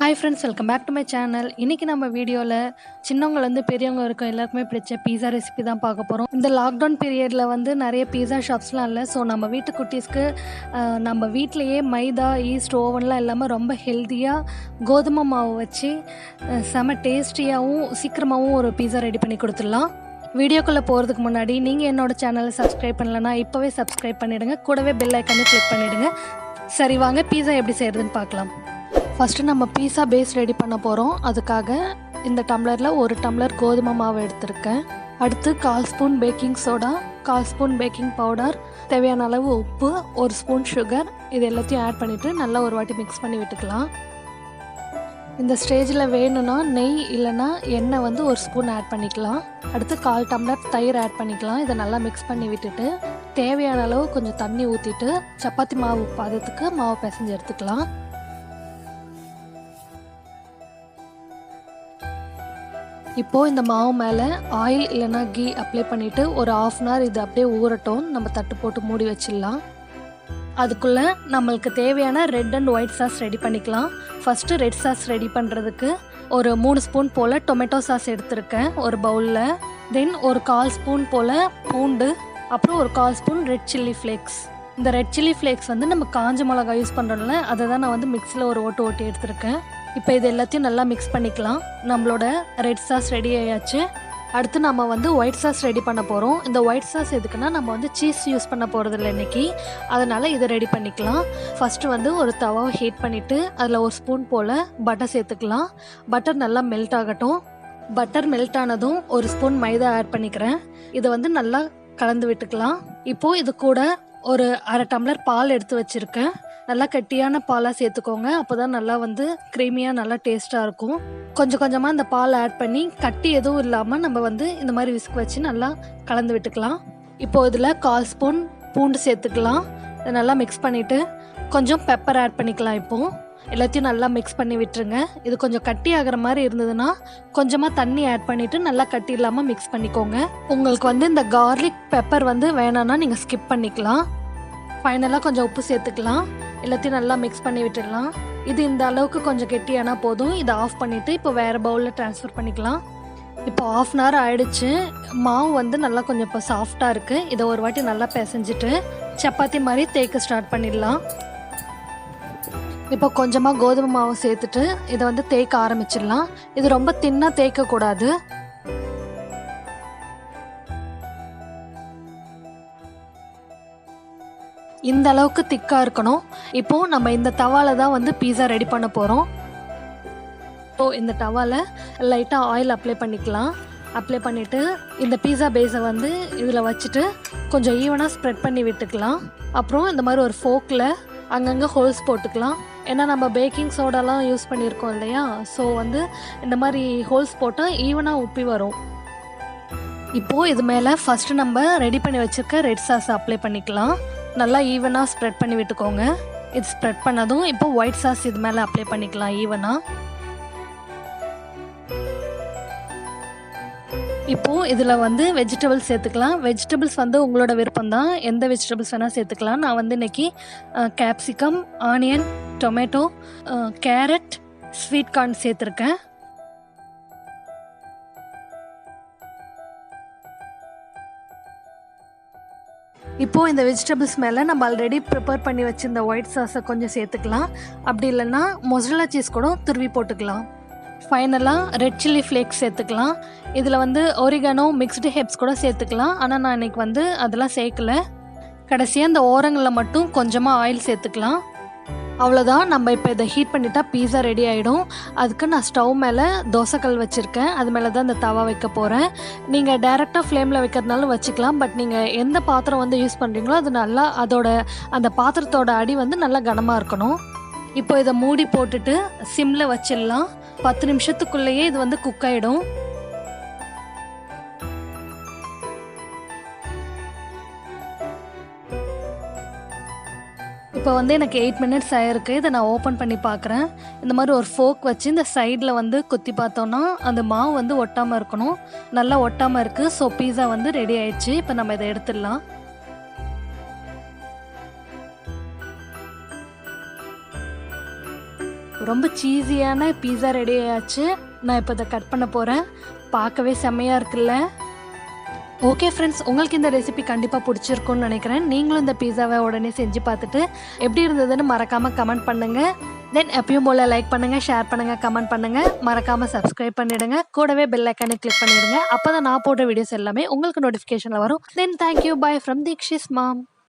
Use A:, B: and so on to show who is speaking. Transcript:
A: Hi friends, welcome back to my channel. இன்றைக்கி நம்ம வீடியோவில் சின்னவங்கலேருந்து பெரியவங்க வரைக்கும் எல்லாருக்குமே பிடிச்ச பீஸா ரெசிபி தான் பார்க்க போகிறோம். இந்த லாக்டவுன் பீரியடில் வந்து நிறைய பீஸா ஷாப்ஸ்லாம் இல்லை. ஸோ நம்ம வீட்டு குட்டீஸ்க்கு நம்ம வீட்டிலையே மைதா, ஈஸ்ட், ஓவன்லாம் இல்லாமல் ரொம்ப ஹெல்த்தியாக கோதுமை மாவு வச்சு செம டேஸ்டியாகவும் சீக்கிரமாகவும் ஒரு பீஸா ரெடி பண்ணி கொடுத்துடலாம். வீடியோக்குள்ளே போகிறதுக்கு முன்னாடி நீங்கள் என்னோடய சேனலை சப்ஸ்கிரைப் பண்ணலைன்னா இப்போவே சப்ஸ்கிரைப் பண்ணிவிடுங்க. கூடவே பெல் ஐக்கானே கிளிக் பண்ணிவிடுங்க. சரி, வாங்க பீஸா எப்படி செய்கிறதுன்னு பார்க்கலாம். ஃபஸ்ட்டு நம்ம பீஸா பேஸ் ரெடி பண்ண போகிறோம். அதுக்காக இந்த டம்ளரில் 1 டம்ளர் கோதுமை மாவு எடுத்திருக்கேன். அடுத்து 1/4 spoon baking soda, 1/4 spoon baking powder, தேவையான அளவு உப்பு, 1 ஸ்பூன் சுகர், இது எல்லாத்தையும் ஆட் பண்ணிவிட்டு நல்லா ஒரு வாட்டி மிக்ஸ் பண்ணி விட்டுக்கலாம். இந்த ஸ்டேஜில் வேணும்னா நெய் இல்லைன்னா எண்ணெய் வந்து 1 ஸ்பூன் ஆட் பண்ணிக்கலாம். அடுத்து 1/4 டம்ளர் தயிர் ஆட் பண்ணிக்கலாம். இதை நல்லா மிக்ஸ் பண்ணி விட்டுட்டு தேவையான அளவு கொஞ்சம் தண்ணி ஊற்றிட்டு சப்பாத்தி மாவு பதத்துக்கு மாவு பிசைஞ்சு எடுத்துக்கலாம். இப்போது இந்த மாவு மேலே ஆயில் இல்லைனா கீ அப்ளை பண்ணிவிட்டு ஒரு 1/2 அன் ஹவர் இது அப்படியே ஊறட்டும். நம்ம தட்டு போட்டு மூடி வச்சிடலாம். அதுக்குள்ளே நம்மளுக்கு தேவையான red and white sauce ready பண்ணிக்கலாம். ஃபஸ்ட்டு ரெட் சாஸ் ரெடி பண்ணுறதுக்கு ஒரு 3 ஸ்பூன் போல் டொமேட்டோ சாஸ் எடுத்திருக்கேன் ஒரு பவுலில். தென் ஒரு 1/4 ஸ்பூன் போல் பூண்டு, அப்புறம் ஒரு 1/4 ஸ்பூன் ரெட் சில்லி ஃப்ளேக்ஸ். இந்த ரெட் சில்லி ஃப்ளேக்ஸ் வந்து நம்ம காஞ்ச மிளகா யூஸ் பண்ணுறோம்ல, அதை தான் நான் வந்து மிக்ஸியில் ஒரு ஓட்டி எடுத்திருக்கேன். இப்போ இது எல்லாத்தையும் நல்லா மிக்ஸ் பண்ணிக்கலாம். நம்மளோட ரெட் சாஸ் ரெடி ஆயாச்சு. அடுத்து நம்ம வந்து ஒயிட் சாஸ் ரெடி பண்ண போகிறோம். இந்த ஒயிட் சாஸ் எதுக்குன்னா நம்ம வந்து சீஸ் யூஸ் பண்ண போகிறதில்ல இன்றைக்கி, அதனால் இதை ரெடி பண்ணிக்கலாம். ஃபஸ்ட்டு வந்து ஒரு தவாவை ஹீட் பண்ணிவிட்டு அதில் 1 ஸ்பூன் போல் பட்டர் சேர்த்துக்கலாம். பட்டர் நல்லா மெல்ட் ஆகட்டும். பட்டர் மெல்ட் ஆனதும் 1 ஸ்பூன் மைதா ஆட் பண்ணிக்கிறேன். இதை வந்து நல்லா கலந்து விட்டுக்கலாம். இப்போது இது கூட ஒரு 1/2 டம்ளர் பால் எடுத்து வச்சுருக்கேன். நல்லா கட்டியான பாலாக சேர்த்துக்கோங்க. அப்போ தான் நல்லா வந்து க்ரீமியாக நல்லா டேஸ்ட்டாக இருக்கும். கொஞ்சம் கொஞ்சமாக இந்த பால் ஆட் பண்ணி கட்டி எதுவும் இல்லாமல் நம்ம வந்து இந்த மாதிரி விஸ்க் வச்சு நல்லா கலந்து விட்டுக்கலாம். இப்போது இதில் 1/4 ஸ்பூன் பூண்டு சேர்த்துக்கலாம். இதை நல்லா மிக்ஸ் பண்ணிவிட்டு கொஞ்சம் பெப்பர் ஆட் பண்ணிக்கலாம். இப்போது எல்லாத்தையும் நல்லா மிக்ஸ் பண்ணி விட்டுருங்க. இது கொஞ்சம் கட்டி ஆகிற மாதிரி இருந்ததுன்னா கொஞ்சமாக தண்ணி ஆட் பண்ணிவிட்டு நல்லா கட்டி இல்லாமல் மிக்ஸ் பண்ணிக்கோங்க. உங்களுக்கு வந்து இந்த கார்லிக் பெப்பர் வந்து வேணான்னா நீங்கள் ஸ்கிப் பண்ணிக்கலாம். ஃபைனலாக கொஞ்சம் உப்பு சேர்த்துக்கலாம். எல்லாத்தையும் நல்லா மிக்ஸ் பண்ணி விட்டுடலாம். இது இந்த அளவுக்கு கொஞ்சம் கெட்டியானா போதும். இதை ஆஃப் பண்ணிவிட்டு இப்போ வேறு பவுலில் ட்ரான்ஸ்ஃபர் பண்ணிக்கலாம். இப்போ 1/2 அன் ஹவர் ஆகிடுச்சு. மாவு வந்து நல்லா கொஞ்சம் இப்போ சாஃப்டாக இருக்குது. இதை ஒரு வாட்டி நல்லா பிசைஞ்சிட்டு சப்பாத்தி மாதிரி தேய்க்க ஸ்டார்ட் பண்ணிடலாம். இப்போ கொஞ்சமாக கோதுமை மாவு சேர்த்துட்டு இதை வந்து தேய்க்க ஆரம்பிச்சிடலாம். இது ரொம்ப தின்னாக தேய்க்கக்கூடாது. இந்த அளவுக்கு திக்காக இருக்கணும். இப்போது நம்ம இந்த தவாவில் தான் வந்து பீஸா ரெடி பண்ண போகிறோம். இந்த டவாவில் லைட்டாக ஆயில் அப்ளை பண்ணிக்கலாம். அப்ளை பண்ணிவிட்டு இந்த பீஸா பேஸை வந்து இதில் வச்சுட்டு கொஞ்சம் ஈவனாக ஸ்ப்ரெட் பண்ணி விட்டுக்கலாம். அப்புறம் இந்த மாதிரி ஒரு ஃபோக்கில் அங்கங்கே ஹோல்ஸ் போட்டுக்கலாம். ஏன்னா நம்ம பேக்கிங் சோடாலாம் யூஸ் பண்ணியிருக்கோம் இல்லையா, ஸோ வந்து இந்த மாதிரி ஹோல்ஸ் போட்டால் ஈவனாக உப்பி வரும். இப்போது இது மேலே ஃபஸ்ட்டு நம்ம ரெடி பண்ணி வச்சுருக்க ரெட் சாஸ் அப்ளை பண்ணிக்கலாம். நல்லா ஈவனாக ஸ்ப்ரெட் பண்ணி விட்டுக்கோங்க. இது ஸ்ப்ரெட் பண்ணதும் இப்போ ஒயிட் சாஸ் இது மேலே அப்ளை பண்ணிக்கலாம் ஈவனாக. இப்போது இதில் வந்து வெஜிடபிள்ஸ் சேர்த்துக்கலாம். வெஜிடபிள்ஸ் வந்து உங்களோட விருப்பம் தான், எந்த வெஜிடபிள்ஸ் வேணால் சேர்த்துக்கலாம். நான் வந்து இன்றைக்கி capsicum, onion, tomato, carrot, sweet corn சேர்த்துருக்கேன். இப்போது இந்த வெஜிடபிள்ஸ் மேலே நம்ம ஆல்ரெடி ப்ரிப்பேர் பண்ணி வச்சுருந்த ஒயிட் சாஸை கொஞ்சம் சேர்த்துக்கலாம். அப்படி இல்லைன்னா மொசரல்லா சீஸ் கூட துருவி போட்டுக்கலாம். ஃபைனலாக ரெட் சில்லி ஃப்ளேக்ஸ் சேர்த்துக்கலாம். இதில் வந்து ஒரிகானோ, மிக்ஸ்டு ஹெர்ப்ஸ் கூட சேர்த்துக்கலாம். ஆனால் நான் இன்றைக்கி வந்து அதெல்லாம் சேர்க்கல. கடைசியாக இந்த ஓரங்களில் மட்டும் கொஞ்சமாக ஆயில் சேர்த்துக்கலாம். அவ்வளோதான். நம்ம இப்போ இதை ஹீட் பண்ணிட்டா பீஸா ரெடி ஆகிடும். அதுக்கு நான் ஸ்டவ் மேலே தோசைக்கல் வச்சுருக்கேன். அது மேலே தான் இந்த தவா வைக்க போகிறேன். நீங்கள் டைரெக்டாக ஃப்ளேமில் வைக்கிறதுனாலும் வச்சுக்கலாம். பட் நீங்கள் எந்த பாத்திரம் வந்து யூஸ் பண்ணுறீங்களோ அது நல்லா அந்த பாத்திரத்தோட அடி வந்து நல்லா கனமாக இருக்கணும். இப்போ இதை மூடி போட்டுட்டு சிம்மில் வச்சிடலாம். 10 நிமிஷத்துக்குள்ளேயே இது வந்து குக் ஆகிடும். இப்போ வந்து எனக்கு 8 மினிட்ஸ் ஆகிருக்கு. இதை நான் ஓப்பன் பண்ணி பார்க்குறேன். இந்த மாதிரி ஒரு ஃபோக் வச்சு இந்த சைடில் வந்து குத்தி பார்த்தோன்னா அந்த மாவு வந்து ஒட்டாமல் இருக்கணும். நல்லா ஒட்டாமல் இருக்குது. ஸோ பீஸா வந்து ரெடி ஆயிடுச்சு. இப்போ நம்ம இதை எடுத்துடலாம். ரொம்ப சீஸியான பீஸா ரெடி ஆயாச்சு. நான் இப்போ இதை கட் பண்ண போகிறேன். பார்க்கவே செம்மையாக இருக்குல்ல. ஓகே ஃப்ரெண்ட்ஸ், உங்களுக்கு இந்த ரெசிபி கண்டிப்பாக பிடிச்சிருக்கும்னு நினைக்கிறேன். நீங்களும் இந்த பீஸாவை உடனே செஞ்சு பார்த்துட்டு எப்படி இருந்ததுன்னு மறக்காமல் கமெண்ட் பண்ணுங்கள். தென் எப்பயும் போல் லைக் பண்ணுங்கள், ஷேர் பண்ணுங்கள், கமெண்ட் பண்ணுங்கள். மறக்காமல் சப்ஸ்கிரைப் பண்ணிவிடுங்க. கூடவே பெல் ஐக்கானை கிளிக் பண்ணிவிடுங்க. அப்போ தான் நான் போடுற வீடியோஸ் எல்லாமே உங்களுக்கு நோட்டிஃபிகேஷனில் வரும். தென் தேங்க்யூ, பாய் ஃப்ரம் தீக்ஷிஸ் மாம்.